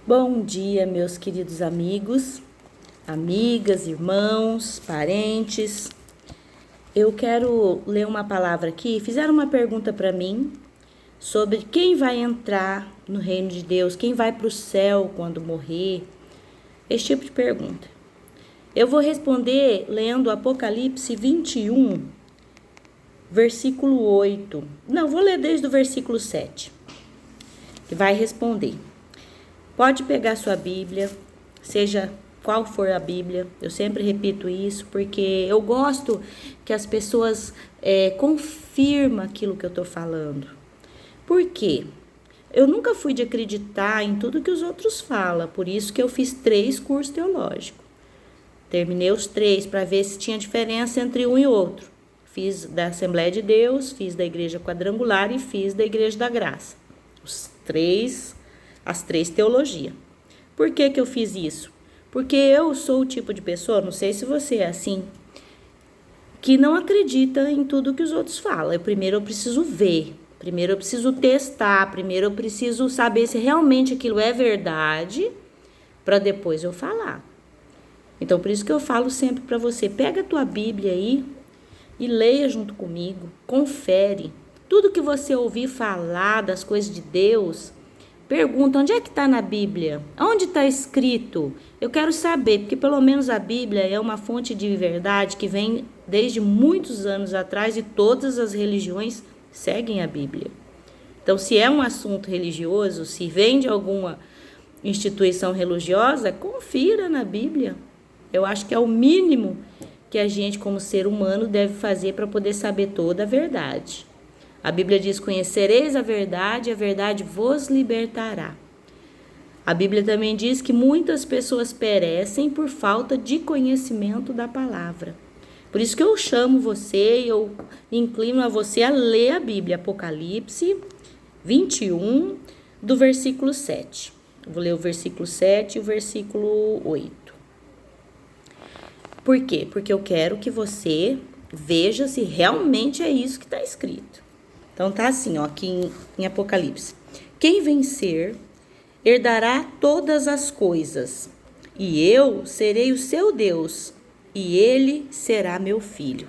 Bom dia, meus queridos amigos, amigas, irmãos, parentes. Eu quero ler uma palavra aqui. Fizeram uma pergunta para mim sobre quem vai entrar no reino de Deus, quem vai para o céu quando morrer. Esse tipo de pergunta. Eu vou responder lendo Apocalipse 21, versículo 8. Não, vou ler desde o versículo 7, que vai responder. Pode pegar sua Bíblia, seja qual for a Bíblia. Eu sempre repito isso porque eu gosto que as pessoas confirmem aquilo que eu estou falando. Por quê? Eu nunca fui de acreditar em tudo que os outros falam, por isso que eu fiz 3 cursos teológicos. Terminei os 3 para ver se tinha diferença entre um e outro. Fiz da Assembleia de Deus, fiz da Igreja Quadrangular e fiz da Igreja da Graça. As 3 teologias. Por que eu fiz isso? Porque eu sou o tipo de pessoa, não sei se você é assim, que não acredita em tudo que os outros falam. Primeiro eu preciso ver, primeiro eu preciso testar, primeiro eu preciso saber se realmente aquilo é verdade, para depois eu falar. Então, por isso que eu falo sempre para você, pega a tua Bíblia aí e leia junto comigo, confere. Tudo que você ouvir falar das coisas de Deus, pergunta, onde é que está na Bíblia? Onde está escrito? Eu quero saber, porque pelo menos a Bíblia é uma fonte de verdade que vem desde muitos anos atrás e todas as religiões seguem a Bíblia. Então, se é um assunto religioso, se vem de alguma instituição religiosa, confira na Bíblia. Eu acho que é o mínimo que a gente, como ser humano, deve fazer para poder saber toda a verdade. A Bíblia diz, conhecereis a verdade e a verdade vos libertará. A Bíblia também diz que muitas pessoas perecem por falta de conhecimento da palavra. Por isso que eu chamo você, eu inclino a você a ler a Bíblia, Apocalipse 21, do versículo 7. Eu vou ler o versículo 7 e o versículo 8. Por quê? Porque eu quero que você veja se realmente é isso que está escrito. Então tá assim, ó, aqui em Apocalipse. Quem vencer herdará todas as coisas, e eu serei o seu Deus, e ele será meu filho.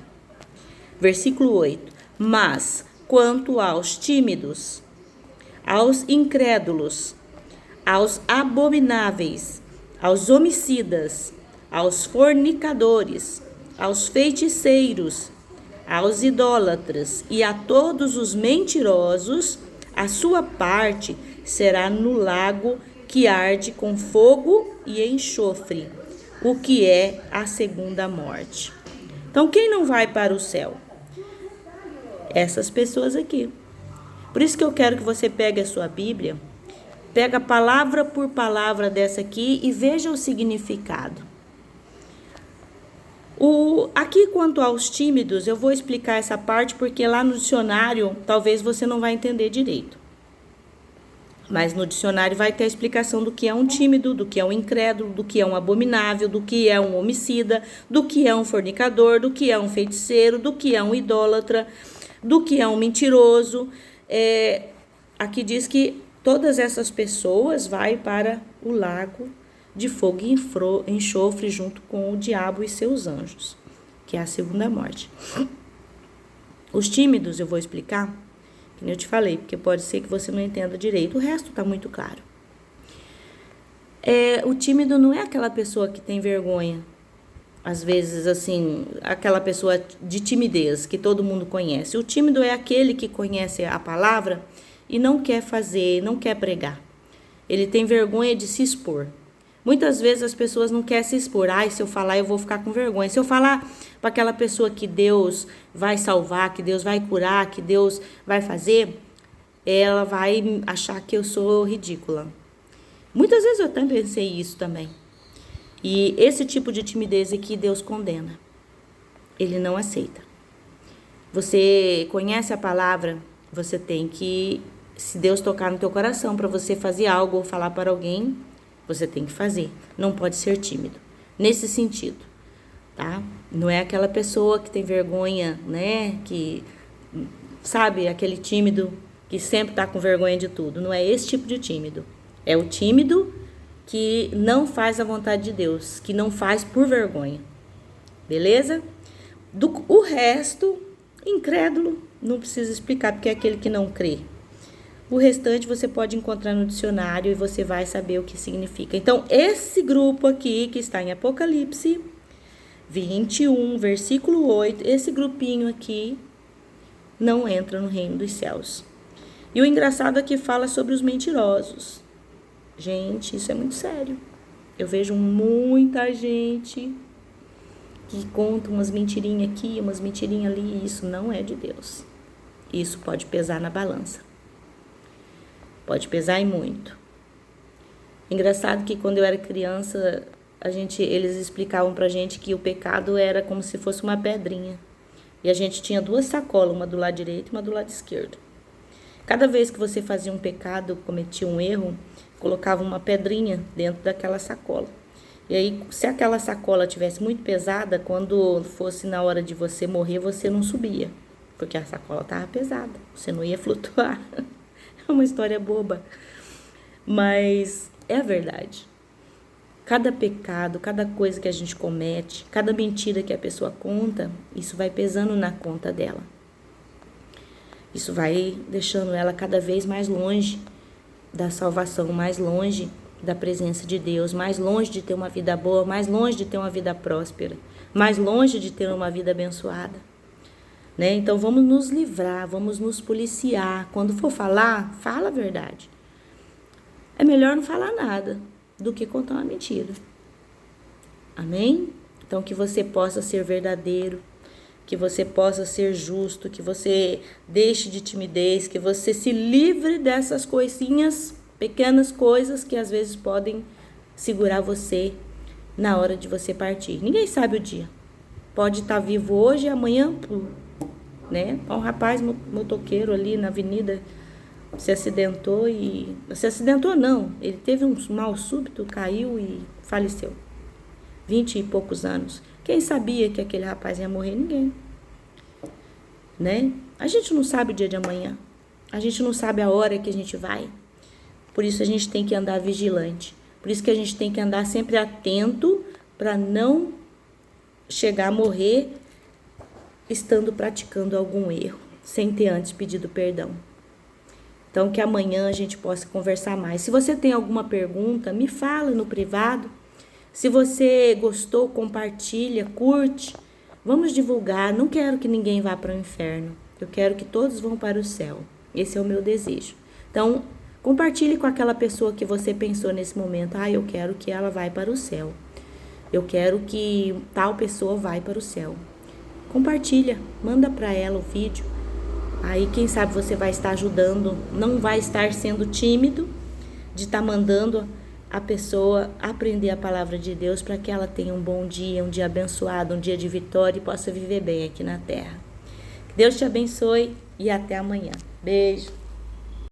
Versículo 8. Mas quanto aos tímidos, aos incrédulos, aos abomináveis, aos homicidas, aos fornicadores, aos feiticeiros, aos idólatras e a todos os mentirosos, a sua parte será no lago que arde com fogo e enxofre, o que é a segunda morte. Então, quem não vai para o céu? Essas pessoas aqui. Por isso que eu quero que você pegue a sua Bíblia, pega palavra por palavra dessa aqui e veja o significado. Aqui, quanto aos tímidos, eu vou explicar essa parte porque lá no dicionário talvez você não vai entender direito. Mas no dicionário vai ter a explicação do que é um tímido, do que é um incrédulo, do que é um abominável, do que é um homicida, do que é um fornicador, do que é um feiticeiro, do que é um idólatra, do que é um mentiroso. Aqui diz que todas essas pessoas vão para o lago de fogo e enxofre junto com o diabo e seus anjos, que é a segunda morte. Os tímidos eu vou explicar, como eu te falei, porque pode ser que você não entenda direito, o resto está muito claro. O tímido não é aquela pessoa que tem vergonha, às vezes assim, aquela pessoa de timidez que todo mundo conhece. O tímido é aquele que conhece a palavra e não quer fazer, não quer pregar. Ele tem vergonha de se expor. Muitas vezes as pessoas não querem se expor. Se eu falar eu vou ficar com vergonha. Se eu falar para aquela pessoa que Deus vai salvar, que Deus vai curar, que Deus vai fazer, ela vai achar que eu sou ridícula. Muitas vezes eu também pensei isso também. E esse tipo de timidez aqui Deus condena. Ele não aceita. Você conhece a palavra, você tem que, se Deus tocar no teu coração para você fazer algo ou falar para alguém, você tem que fazer, não pode ser tímido, nesse sentido, tá? Não é aquela pessoa que tem vergonha, né, que, sabe, aquele tímido que sempre tá com vergonha de tudo, não é esse tipo de tímido. É o tímido que não faz a vontade de Deus, que não faz por vergonha. Beleza? O resto, incrédulo, não precisa explicar, porque é aquele que não crê. O restante você pode encontrar no dicionário e você vai saber o que significa. Então, esse grupo aqui, que está em Apocalipse 21, versículo 8, esse grupinho aqui não entra no reino dos céus. E o engraçado é que fala sobre os mentirosos. Gente, isso é muito sério. Eu vejo muita gente que conta umas mentirinhas aqui, umas mentirinhas ali, e isso não é de Deus. Isso pode pesar na balança. Pode pesar e muito. Engraçado que quando eu era criança, eles explicavam pra gente que o pecado era como se fosse uma pedrinha. E a gente tinha 2 sacolas, uma do lado direito e uma do lado esquerdo. Cada vez que você fazia um pecado, cometia um erro, colocava uma pedrinha dentro daquela sacola. E aí, se aquela sacola tivesse muito pesada, quando fosse na hora de você morrer, você não subia. Porque a sacola estava pesada, você não ia flutuar. É uma história boba, mas é a verdade. Cada pecado, cada coisa que a gente comete, cada mentira que a pessoa conta, isso vai pesando na conta dela. Isso vai deixando ela cada vez mais longe da salvação, mais longe da presença de Deus, mais longe de ter uma vida boa, mais longe de ter uma vida próspera, mais longe de ter uma vida abençoada. Né? Então vamos nos livrar, vamos nos policiar. Quando for falar, fala a verdade. É melhor não falar nada do que contar uma mentira. Amém? Então que você possa ser verdadeiro, que você possa ser justo, que você deixe de timidez, que você se livre dessas coisinhas, pequenas coisas que às vezes podem segurar você na hora de você partir. Ninguém sabe o dia. Pode estar vivo hoje e amanhã, né? Um rapaz motoqueiro ali na avenida se acidentou e... Se acidentou não, ele teve um mal súbito, caiu e faleceu. 20 e poucos anos. Quem sabia que aquele rapaz ia morrer? Ninguém. Né? A gente não sabe o dia de amanhã. A gente não sabe a hora que a gente vai. Por isso a gente tem que andar vigilante. Por isso que a gente tem que andar sempre atento para não chegar a morrer estando praticando algum erro, sem ter antes pedido perdão. Então, que amanhã a gente possa conversar mais. Se você tem alguma pergunta, me fala no privado. Se você gostou, compartilha, curte. Vamos divulgar. Não quero que ninguém vá para o inferno. Eu quero que todos vão para o céu. Esse é o meu desejo. Então, compartilhe com aquela pessoa que você pensou nesse momento. Eu quero que ela vá para o céu. Eu quero que tal pessoa vá para o céu. Compartilha, manda para ela o vídeo. Aí quem sabe você vai estar ajudando, não vai estar sendo tímido de estar mandando a pessoa aprender a palavra de Deus para que ela tenha um bom dia, um dia abençoado, um dia de vitória e possa viver bem aqui na terra. Que Deus te abençoe e até amanhã. Beijo.